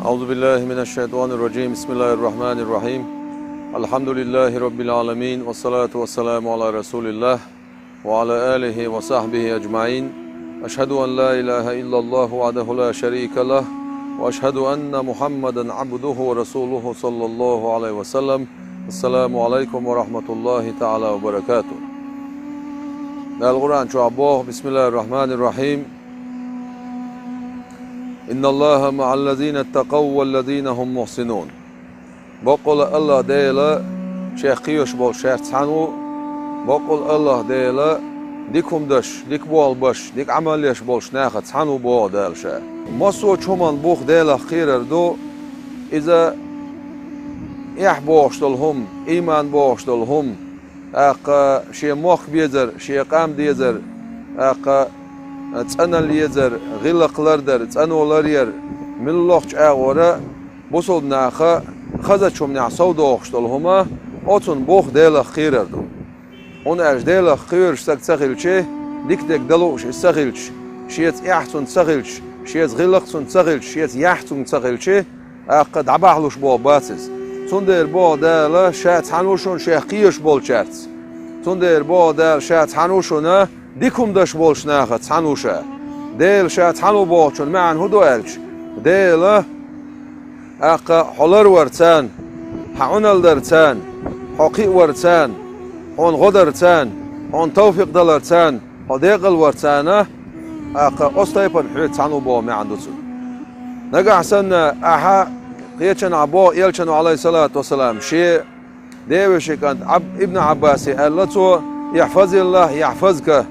أعوذ بالله من الشيطان الرجيم بسم الله الرحمن الرحيم الحمد لله رب العالمين والصلاة والسلام على رسول الله وعلى آله وصحبه أجمعين أشهد أن لا إله إلا الله وحده لا شريك له وأشهد أن محمدا عبده ورسوله صلى الله عليه وسلم السلام عليكم ورحمة الله تعالى وبركاته. القرآن شعبه بسم الله الرحمن الرحيم إن الله مع الذين اتقوا والذين هم محسنون. بقول الله ديلا شيخ قيوش بول شيخ تحنو بقول الله ديلا ديكم دش ديك بول بش ديك عمليش بول شناخة تحنو بول ديل شيخ مصو شمان بوخ ديلا خير دو إذا إح بوشتلهم إيمان بوشتلهم أقا شي موخ بيزر شي قام ديزر أقا تسأنل يزر غلقلر در تسأنولر ير من اللوخش أغورا بوصل ناخا خزت شم نعصو دوخشتلهما أتون بوخ ديلا خير دو اون اج ديلا خير شتك تسخيلشي ديك ديك دلوش تسخيلش شيت يحتون تسخيلش شيت غلقتون تسخيلش شيت يحتون تسخيلشي أقد عباحلوش بو باتس تندر بو ديلا شات حنوشون شيخيش بولشارت تندر بو ديلا شات حنوشونا ديكم داش بولش ناخد حنوشا ديل شات حنو بوشون معن هدو ألش ديلا أقا حلر ورتان حعنل درتان حقيق ورتان حون غدرتان حون توفيق دلرتان حديقل ورتانا أقا أستيبن حويت حنو بو معن دوتون نقع سنة أحا قيتشن عبو يلشن عليه الصلاة والسلام شيء ديوشي كانت ابن عباسي قالتو يحفظ الله يحفظك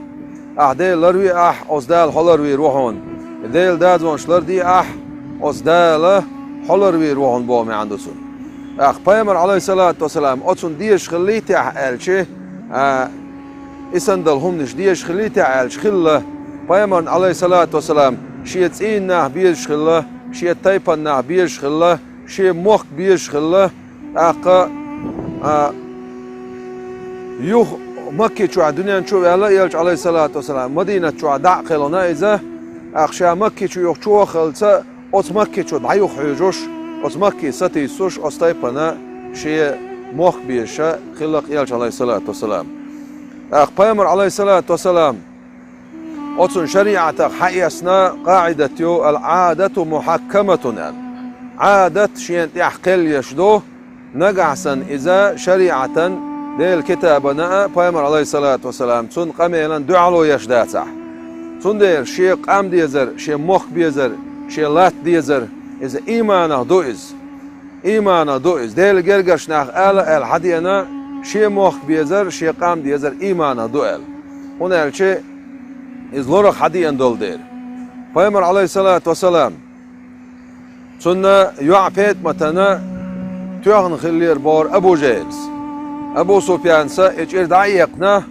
أحديل لروي أح أصدال حلروي روحون ديل دادوان شلر دي أح أصدال حلروي روحون بومي عندسون أخ بيامر عليه الصلاة والسلام أتون ديش خليتي أح ألشي إسندل همنش ديش خليتي ألش خلة بيامر عليه الصلاة والسلام شيت إينا بيش خلة شيت تايبنا بيش خلة شي موخ بيش خلة أقا يوخ مكة شو الدنيا شو يلا يلش عليه الصلاة والسلام مدينة شو دعقلنا إذا أخشى مكة شو يوخ شو خلصة أت مكة شو ضيوخ حجوش أت مكة ستي سوش أستيبنا شيء موخ بيشة خلق يلش عليه الصلاة والسلام أخ بيامر عليه الصلاة والسلام أتون شريعة حيسنا قاعدة يو العادة محكمة عادة شيء يحقل يشدو نقعسن إذا شريعة ديل كتابنا بيامر عليه الصلاة والسلام تون قميلا دعالو يشداتح تون دير شيء قام ديزر شيء مخ بيزر شيء لات ديزر إذا إيمانه دوئز ديل جرقش ناخ آلا الحدينا شيء مخ بيزر شيء قام ديزر إيمانه دوئل هنا الشيء إزلورخ حديان دول دير بيامر عليه الصلاة والسلام تون يعبيت متنا تيغن خلير بور أبو جيلز أبو سفيان سا إجر دعيقنا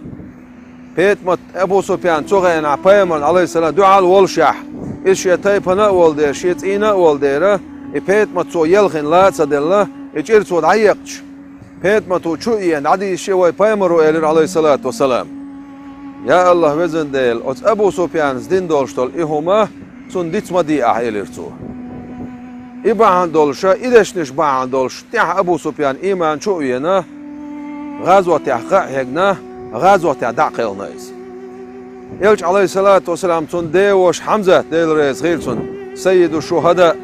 بيت مت أبو سفيان تغينا بيامر عليه السلام دعال والشح إيش يتايبنا والدير شيتينا والديره بيت مت تو يلخن لا تصدله إجر تو دعيقش بيت مت تو شويين عدي شوي بيامر عليه الصلاة والسلام يا الله وزن ديل أت أبو سفيان زدين دولشتول إهما تون ديت مدي أحيلرتو إبعان دولشة إدش نش بعان دولش تح أبو سفيان إيمان شوينا غزوة تحقق هجنا غزوة تعقل نايس يلش عليه الصلاة والسلام تون ديوش حمزة ديل رئيس غيرتون سيد الشهداء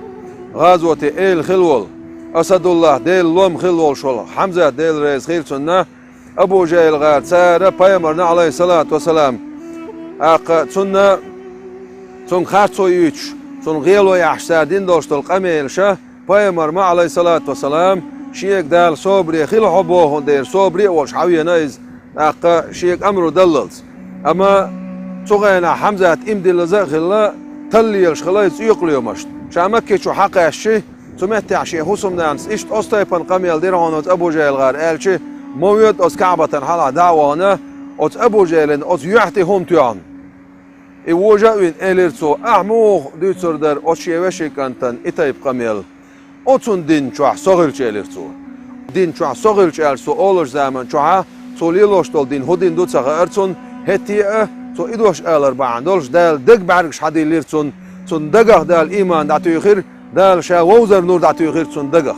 غزوة إيل خلول أسد الله ديل لوم خلول شول حمزة ديل رئيس غيرتون أبو جهل غار سارة بيامرنا عليه الصلاة والسلام أق تون خارتو يوش تون غيلو يحسادين دوشتل قميل شه بيامر ما عليه الصلاة والسلام شيك دال صبري خيل حبوه دير صبري وش حوي نايز أقا شيك أمره دللت أما تغينا حمزة إمدي لزق خلا تليش خلاص يقليو مشت شامك شو حق الشيء تمتع شيء حسم نانس إيش أستيبن قميل ديرهانات أبو جهل غار ألشي موجود أس كعبة حلا دعوانا أس أبو جهل أس يحتي هم تيان إوجاوين إليرتو أحموه ديتر در أشي وشي كانتن إتايب قميل أتون دين شوح صغيرش إليرتو دين شوح صغيرش إلسو أولش زمن شوها توليلوش تول دين هودين دوتسا أرتون هتيه تو إدوش ألر بعندولش دال دق بعرقش حدي إليرتون تون دقه دال إيمان دعتو يخير دال شا ووزر نور دعتو غير صندقه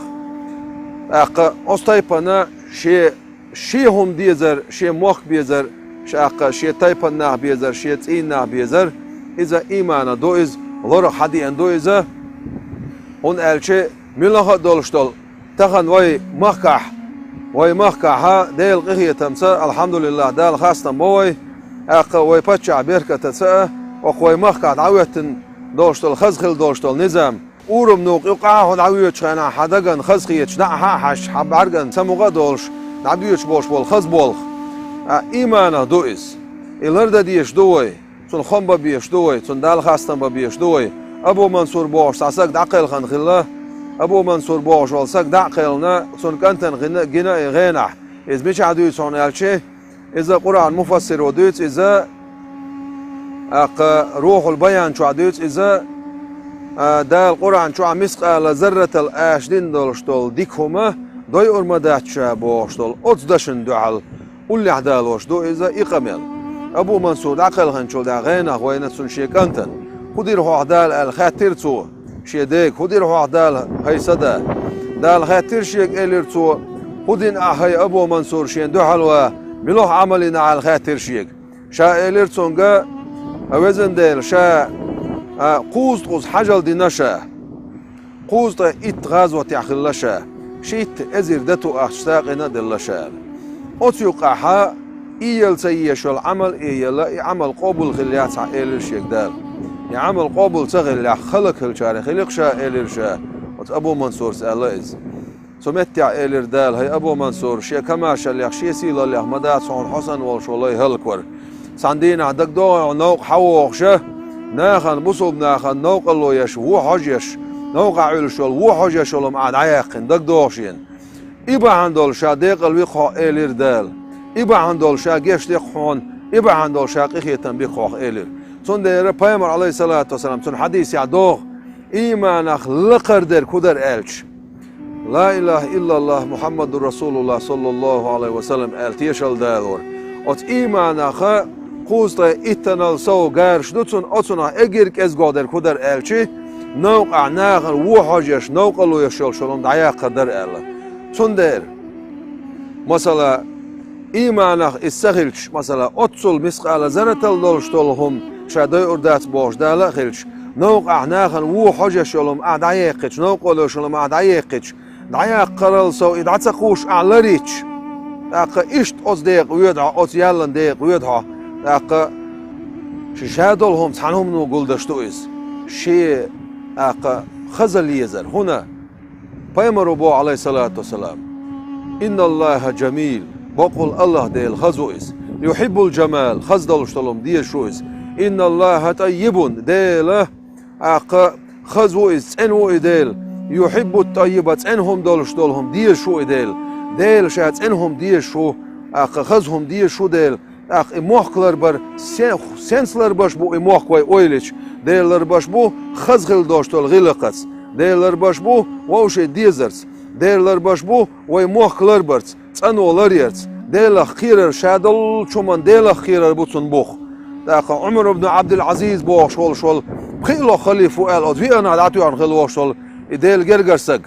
أق أستيبنا شيء هم ديزر شيء موخ بيزر شاق شيء تايبنا بيزر شيء تينا بيزر إذا إيمان دو إز لور حدي أن دو إذا هون ألشة ملها دولشتول تخن وي مخكح ديل قهية تمسا الحمد لله دال خاصة موي أق وي بتشع بيركة تسا وقوي مخكح دعوة دولشتول خزخل دولشتول نظام أورم نوق يقع هون عوية شنا حدقن خزخية نعها حش حبارجن سموغا دولش نعديوش بولش بول خز بولخ إيمانا دوئس إلردا ديش دوي سن خمبا بيش دوي سن دال خاستن بيش دوي أبو منصور بوش ساسك دعقل خن خلا أبو منصور بوش والسك دعقلنا سن كنتن غنا غينح إذ مش عدوي سن ألشي إذا قرآن مفسر ودويت إذا روح البيان شو عدويت إذا دال قرآن شو مسقال ذرة الأشدين دولشتول ديكهما دوي أرمدات شابوشتول أتصدشن دعال قل عدالوش دو إذا إقامل أبو منصور عقل خنشو دا غينا غوينة سن شيكانتن خدير هو عدال الخاتر تو شيديك خدير هو عدال هيسدا دال خاتر شيك إلير تو خدين هاي أبو منصور شين دو حلوة ملوح عملنا على الخاتر شيك شا إلير تونغا أوزن ديل شا قوز حجل دي نشا قوز إت غازوة يحخلشا شيت أزير دتو أشتاقنا دلشال أتيقعها إيل سيش العمل إيلا عمل قابل خليات إيل شيك دال عمل قابل تغل خلق الشارع خلق شا إيل شا أبو منصور سألئز سمتع إيل دال هي أبو منصور شي كما شليخ شي سيلا اللي أحمدات صون حسن والشولي هلكور ساندين عدك دو نوق حووخشه ناخن بصوب ناخن نوق اللو يش وحجيش نوقع علشول وحجيش ولم عاد عيقن دك دوشين إبا عندول شا ديق الويخو إيلير دال إبا عندول شا جيش ديق حون إبا عندول شا قيخيتن بيخوخ إيلير سون دير بيامر عليه الصلاة والسلام سون حديث يعدوغ إيمانخ لقر دير كودر إلش لا إله إلا الله محمد رسول الله صلى الله عليه وسلم إلتيشل دالور أت إيمانخ قوزتا إتنال سو غارش دوتون أتونا إجيرك إزغادر كودر إلشي نوقع ناغر وحجيش نوقلو يشول شلون دعيا قدر إلا تندر مثلا إيمانخ استخلش مثلا أتصل مسقال زرتل دولشتولهم شادي أردات باش دالا خلش نوقع ناخن وحجيش شلون أدعيقش نوقلو شلون أدعيقش دعيا قرل سو إدعتقوش أعلريش أق إشت أصدق ويدها أصيالن ديق ويدها أق شادولهم تحنهم نقول دشتويز شيء أق خزل يزر هنا بيامر بو عليه الصلاة والسلام إن الله جميل بقول الله ديل خزويز يحب الجمال خزدلشتلهم ديل شويز إن الله طيب ديل أق خزويز أنو ديل يحب الطيبة أنهم دلشتلهم ديل شو ديل شات أنهم ديل شو أق خزهم ديل شو ديل أق إموخلر بر سنسلر باش بو إموخ كوي أويلش ديلر باش بو خزغل داشتل غلقت ديلر باش بو ووشي ديزرز ديلر باش بو وإموخلر برت تنولر يرت ديل خيرر شادل شومان ديل خيرر بوتن بوخ أق عمر بن عبد العزيز بو شول بخيلو خليفو آل أدوي أنا دعتو عن خلو شول ديل جرجرسج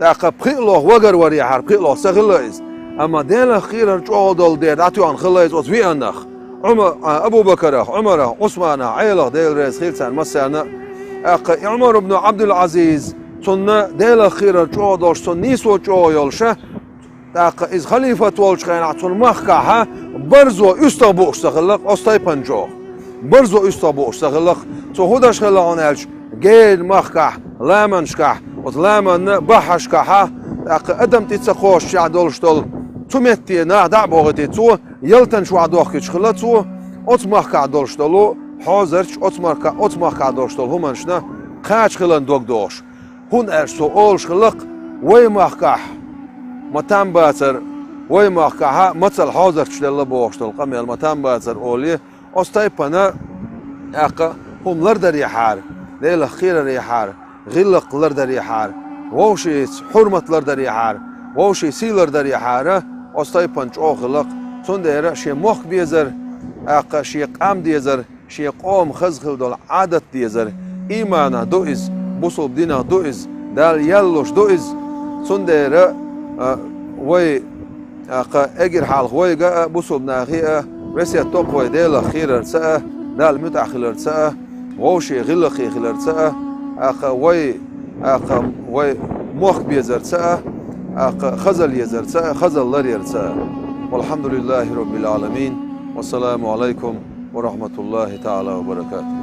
أق بخيلو وجر وريحار بخيلو سغلائز أما ديل خيرر جودل ديل دعتو عن خلائز أدوي أنخ عمر أبو بكر عمر عثمان عيلة ديل رئيس خيرتان مسانا أق عمر بن عبد العزيز تنا ديل خيرر جودل تن نيسو جويلشه أق إز خليفة والش كان تن مخكها برزو استبو استغلق أستيبن جو برزو استبو استغلق تو هداش خلانالش جيل مخكح لامنشكح وتلامن بحشكح أق أدم تتسقوش شعدولشتول تمتي نهدع بوغتي تو يلتن شو عدوخكش خلاتو أتمخكع دولشتولو حاضرش أتمخكع دولشتول همانشنا قاش خلان دوغ دوش هون أرسو أولش خلق ويمخكح متان باتر ويمخكح مثل حاضرش دل بوغشتول قميل متان باتر أولي أستيبنا أق هم لردر يحار ليلة خير ريحار غلق لردر يحار ووشي حرمة لردر يحار ووشي سيلر در يحاره أستيبن جو خلق تندير شي مخ بيزر أق شي قام ديزر شي قوم خزخل دول عادت ديزر إيمانا دو إز بوصل بدينا دوئز دال يلوش دوئز سندير وي اجر حال خوي جاء بوصل بناخي وسي توقوي ديلا خير سا دال متأخر سا ووشي غلقي خلر سا وي وي موخ بيزر سا خزل يزر سا خزل لرير سا والحمد لله رب العالمين والسلام عليكم ورحمة الله تعالى وبركاته.